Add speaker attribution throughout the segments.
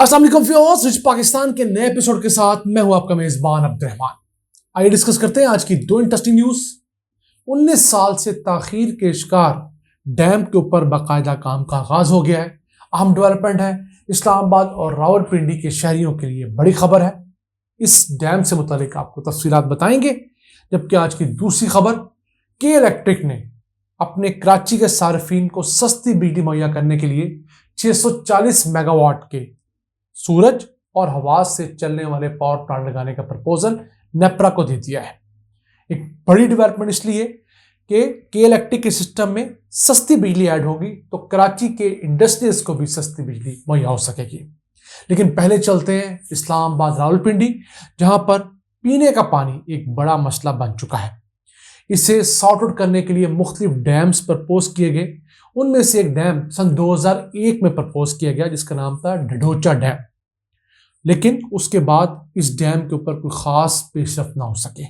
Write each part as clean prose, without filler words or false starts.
Speaker 1: अस्सलाम वालेकुम viewers, rich Pakistan के नए एपिसोड के साथ मैं हूं आपका मेजबान अब्दुर्रहमान। आइए डिस्कस करते हैं आज की दो इंटरेस्टिंग न्यूज। 19 साल से ताखीर के शिकार डैम के ऊपर बाकायदा काम का आगाज हो गया है। अहम डेवलपमेंट है, इस्लामाबाद और रावलपिंडी के शहरियों के लिए बड़ी खबर है। इस डैम से मुतालिक आपको तफसीलात बताएंगे। जबकि आज की दूसरी खबर, के इलेक्ट्रिक ने अपने कराची के सार्फिन को सस्ती बिजली मुहैया करने के लिए 640 मेगावाट के सूरज और हवा से चलने वाले पावर प्लांट लगाने का प्रपोजल नेपरा को दे दिया है। एक बड़ी डेवलपमेंट इसलिए कि के इलेक्ट्रिक के सिस्टम में सस्ती बिजली ऐड होगी तो कराची के इंडस्ट्रीज को भी सस्ती बिजली मुहैया हो सकेगी। लेकिन पहले चलते हैं इस्लामाबाद रावलपिंडी, जहां पर पीने का पानी एक बड़ा मसला बन चुका है। इसे सॉर्ट आउट करने के लिए मुख्तलिफ डैम्स प्रपोज किए गए। उनमें से एक डैम सन 2001 में प्रपोज किया गया जिसका नाम था ढडोचा डैम, लेकिन उसके बाद इस डैम के ऊपर कोई खास पेशरफ ना हो सके।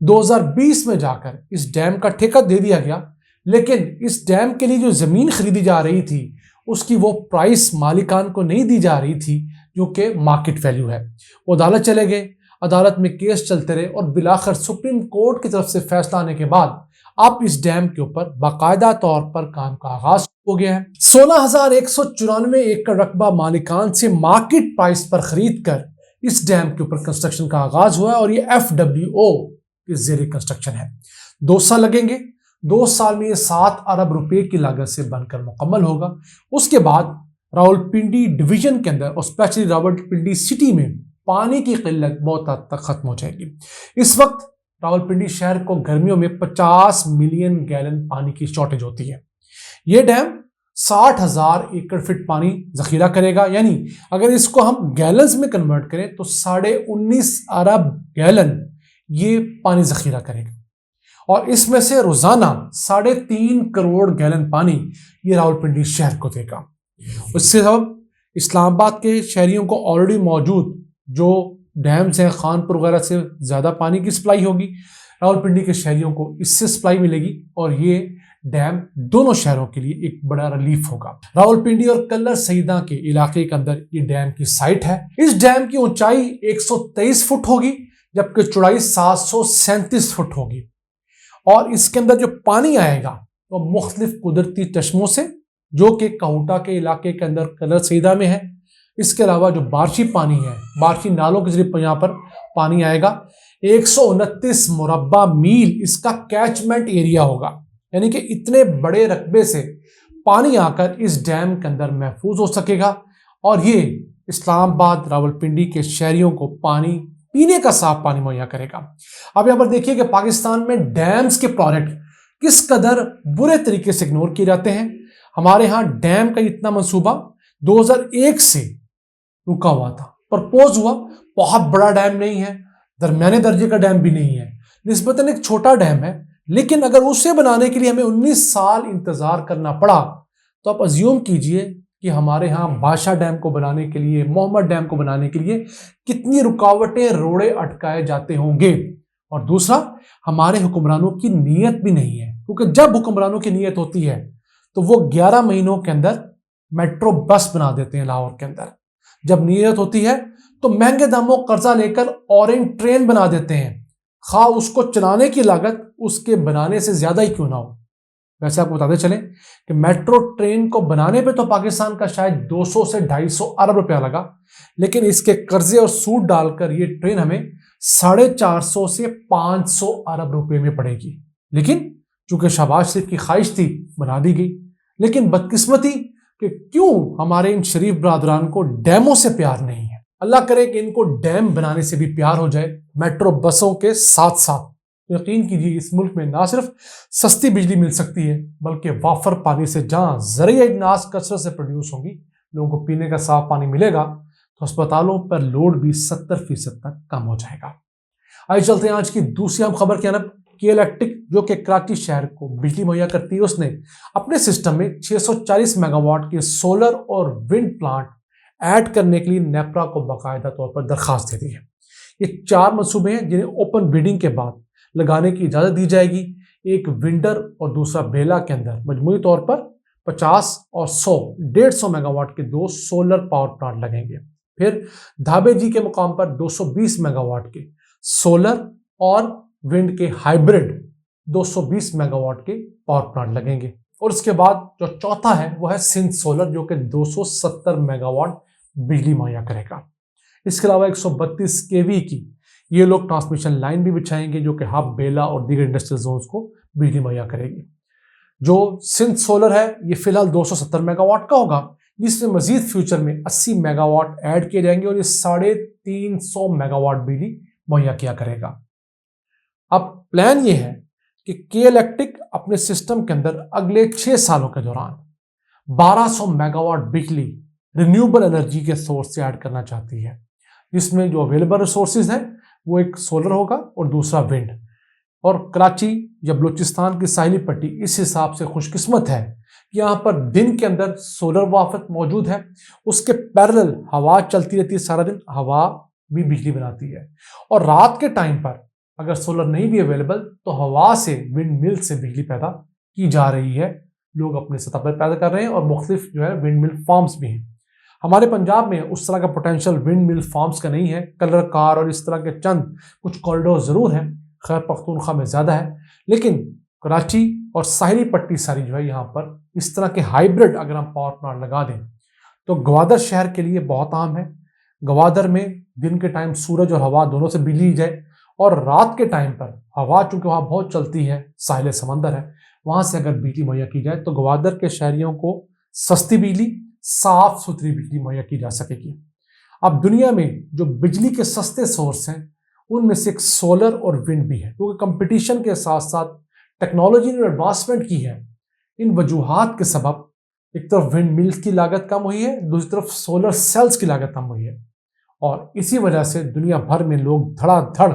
Speaker 1: 2020 में जाकर इस डैम का ठेका दे दिया गया, लेकिन इस डैम के लिए जो जमीन खरीदी जा रही थी उसकी वो प्राइस मालिकान को नहीं दी जा रही थी जो कि मार्केट वैल्यू है। वो अदालत चले गए, अदालत में केस चलते रहे और बिलाखिर सुप्रीम कोर्ट की तरफ से फैसला आने के बाद अब इस डैम के ऊपर बाकायदा तौर पर काम का आगाज हो गया है। 16,194 एकड़ रकबा मालिकान से मार्केट प्राइस पर खरीद कर इस डैम के ऊपर कंस्ट्रक्शन का आगाज हुआ है और ये FWO के ज़ेरे कंस्ट्रक्शन है। 2 साल लगेंगे। 2 साल में ये 7 अरब रुपए की लागत से बनकर मुकम्मल होगा। उसके बाद रावलपिंडी डिवीजन के अंदर और स्पेशली रावलपिंडी सिटी में पानी की किल्लत बहुत हद तक खत्म हो जाएगी। इस वक्त रावलपिंडी शहर को गर्मियों में 50 मिलियन गैलन पानी की शॉर्टेज होती है। यह डैम 60,000 एकड़ फीट पानी जखीरा करेगा, यानी अगर इसको हम गैलन्स में कन्वर्ट करें तो 19.5 अरब गैलन ये पानी जखीरा करेगा और इसमें से रोजाना 3.5 करोड़ गैलन पानी ये रावलपिंडी शहर को देगा। उससे सब इस्लामाबाद के शहरियों को ऑलरेडी मौजूद जो डैम्स हैं खानपुर वगैरह से ज़्यादा पानी की सप्लाई होगी, रावलपिंडी के शहरियों को इससे सप्लाई मिलेगी और ये डैम दोनों शहरों के लिए एक बड़ा रिलीफ होगा। रावलपिंडी और कल्लर सईदा के इलाके के अंदर ये डैम की साइट है। इस डैम की ऊंचाई 123 फुट होगी जबकि चौड़ाई 737 फुट होगी और इसके अंदर जो पानी आएगा वो मुख्तलिफ कुदरती चश्मों से जो कि काहुटा के इलाके के अंदर कल्लर सईदा में है। इसके अलावा जो बारिशी पानी है, बारिशी नालों के जरिए यहाँ पर पानी आएगा। 129 मुरब्बा मील इसका कैचमेंट एरिया होगा, यानी कि इतने बड़े रकबे से पानी आकर इस डैम के अंदर महफूज हो सकेगा और ये इस्लामाबाद रावलपिंडी के शहरियों को पानी पीने का साफ पानी मुहैया करेगा। अब यहाँ पर देखिए कि पाकिस्तान में डैम्स के प्रोजेक्ट किस कदर बुरे तरीके से इग्नोर किए जाते हैं। हमारे यहाँ डैम का इतना मंसूबा 2001 से रुका हुआ था, प्रपोज हुआ। बहुत बड़ा डैम नहीं है, दरमियाने दर्जे का डैम भी नहीं है, निस्बतन एक छोटा डैम है, लेकिन अगर उसे बनाने के लिए हमें 19 साल इंतजार करना पड़ा तो आप अज्यूम कीजिए कि हमारे यहाँ बादशाह डैम को बनाने के लिए, मोहम्मद डैम को बनाने के लिए कितनी रुकावटें, रोड़े अटकाए जाते होंगे। और दूसरा, हमारे हुक्मरानों की नीयत भी नहीं है, क्योंकि जब हुक्मरानों की नीयत होती है तो वो 11 महीनों के अंदर मेट्रो बस बना देते हैं लाहौर के अंदर। जब नीयत होती है तो महंगे दामों कर्जा लेकर ऑरेंज ट्रेन बना देते हैं, खा उसको चलाने की लागत उसके बनाने से ज्यादा ही क्यों ना हो। वैसे आपको बताते चलें कि मेट्रो ट्रेन को बनाने पे तो पाकिस्तान का शायद 200 से 250 अरब रुपया लगा, लेकिन इसके कर्जे और सूद डालकर ये ट्रेन हमें 450 से 500 अरब रुपए में पड़ेगी। लेकिन चूंकि शहबाज शरीफ की ख्वाहिश थी, बना दी गई। लेकिन बदकिस्मती कि क्यों हमारे इन शरीफ बरादरान को डैमों से प्यार नहीं है। अल्लाह करे कि इनको डैम बनाने से भी प्यार हो जाए, मेट्रो बसों के साथ साथ। यकीन कीजिए इस मुल्क में ना सिर्फ सस्ती बिजली मिल सकती है बल्कि वाफर पानी से जहाँ ज़रिया इजनास कसरत से प्रोड्यूस होगी, लोगों को पीने का साफ पानी मिलेगा तो अस्पतालों पर लोड भी 70% तक कम हो जाएगा। आइए चलते हैं आज की दूसरी अहम खबर की तरफ। के इलेक्ट्रिक जो कि कराची शहर को बिजली मुहैया करती है, उसने अपने सिस्टम में 640 मेगावाट के सोलर और विंड प्लांट ऐड करने के लिए नेपरा को बाकायदा तौर पर दरखास्त दे दी है। ये 4 मंसूबे हैं जिन्हें ओपन बिडिंग के बाद लगाने की इजाज़त दी जाएगी। एक विंडर और दूसरा बेला के अंदर मजमूई तौर पर 50 और 100 150 मेगावाट के 2 सोलर पावर प्लांट लगेंगे। پھر دھابے جی کے مقام پر 220 میگا واٹ کے سولر اور ونڈ کے ہائبرڈ 220 میگا واٹ کے پاور پلانٹ لگیں گے، اور اس کے بعد جو چوتھا ہے وہ ہے سندھ سولر جو کہ 270 میگا واٹ بجلی مہیا کرے گا۔ اس کے علاوہ 132 kV کی یہ لوگ ٹرانسمیشن لائن بھی بچھائیں گے جو کہ ہب، بیلا اور دیگر انڈسٹریل زونز کو بجلی مہیا کرے گی۔ جو سندھ سولر ہے یہ فی الحال 270 میگا واٹ کا ہوگا، جس میں مزید فیوچر میں 80 میگا واٹ ایڈ کیے جائیں گے اور یہ 350 میگا واٹ بجلی مہیا کیا کرے گا۔ اب پلان یہ ہے کہ کے الیکٹرک اپنے سسٹم کے اندر اگلے 6 سالوں کے دوران 1200 میگا واٹ بجلی رینیوبل انرجی کے سورس سے ایڈ کرنا چاہتی ہے، جس میں جو اویلیبل ریسورسز ہیں وہ ایک سولر ہوگا اور دوسرا ونڈ۔ اور کراچی یا بلوچستان کی ساحلی پٹی اس حساب سے خوش قسمت ہے کہ یہاں پر دن کے اندر سولر وافت موجود ہے، اس کے پیرلل ہوا چلتی رہتی ہے، سارا دن ہوا بھی بجلی بناتی ہے، اور رات کے ٹائم پر اگر سولر نہیں بھی اویلیبل تو ہوا سے، ونڈ مل سے بجلی پیدا کی جا رہی ہے، لوگ اپنے سطح پر پیدا کر رہے ہیں، اور مختلف جو ہے ونڈ مل فارمز بھی ہیں۔ ہمارے پنجاب میں اس طرح کا پوٹینشیل ونڈ مل فارمز کا نہیں ہے، کلر کار اور اس طرح کے چند کچھ کوریڈور ضرور ہیں، خیر پختونخوا میں زیادہ ہے، لیکن کراچی اور ساحلی پٹی ساری جو ہے یہاں پر اس طرح کے ہائبرڈ اگر ہم پاور پلانٹ لگا دیں تو گوادر شہر کے لیے بہت اہم ہے۔ گوادر میں دن کے ٹائم سورج اور ہوا دونوں سے بجلی جائے، اور رات کے ٹائم پر ہوا چونکہ وہاں بہت چلتی ہے، ساحل سمندر ہے، وہاں سے اگر بجلی مہیا کی جائے تو گوادر کے شہریوں کو سستی بجلی، صاف ستھری بجلی مہیا کی جا سکے گی۔ اب دنیا میں جو بجلی کے سستے سورس ہیں ان میں سے ایک سولر اور ونڈ بھی ہے، کیونکہ کمپٹیشن کے ساتھ ساتھ ٹیکنالوجی نے ایڈوانسمنٹ کی ہے۔ ان وجوہات کے سبب ایک طرف ونڈ ملز کی لاگت کم ہوئی ہے، دوسری طرف سولر سیلز کی لاگت کم ہوئی ہے، اور اسی وجہ سے دنیا بھر میں لوگ دھڑا دھڑ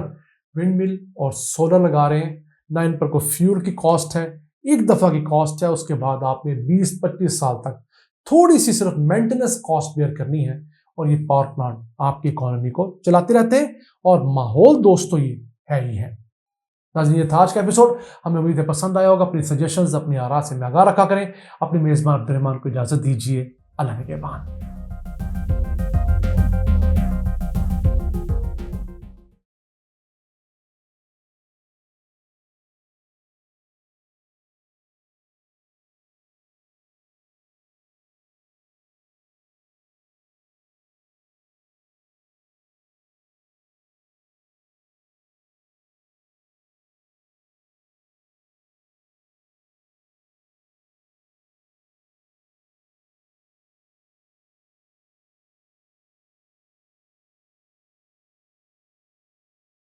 Speaker 1: ونڈ مل اور سولر لگا رہے ہیں۔ نہ ان پر کوئی فیول کی کاسٹ ہے، ایک دفعہ کی کاسٹ ہے، اس کے بعد آپ نے 20-25 سال تک تھوڑی سی صرف مینٹیننس کاسٹ بیئر کرنی ہے، اور یہ پاور پلانٹ آپ کی اکانومی کو چلاتے رہتے ہیں، اور ماحول دوستو یہ ہے ہی ہے۔ ناظرین، یہ تھا آج کا ایپیسوڈ، ہمیں امید ہے پسند آیا ہوگا۔ اپنی سجیشنز، اپنی آراء سے آگاہ رکھا کریں۔ اپنے میزبان عبد الرحمان کو اجازت دیجیے، اللہ نگہبان۔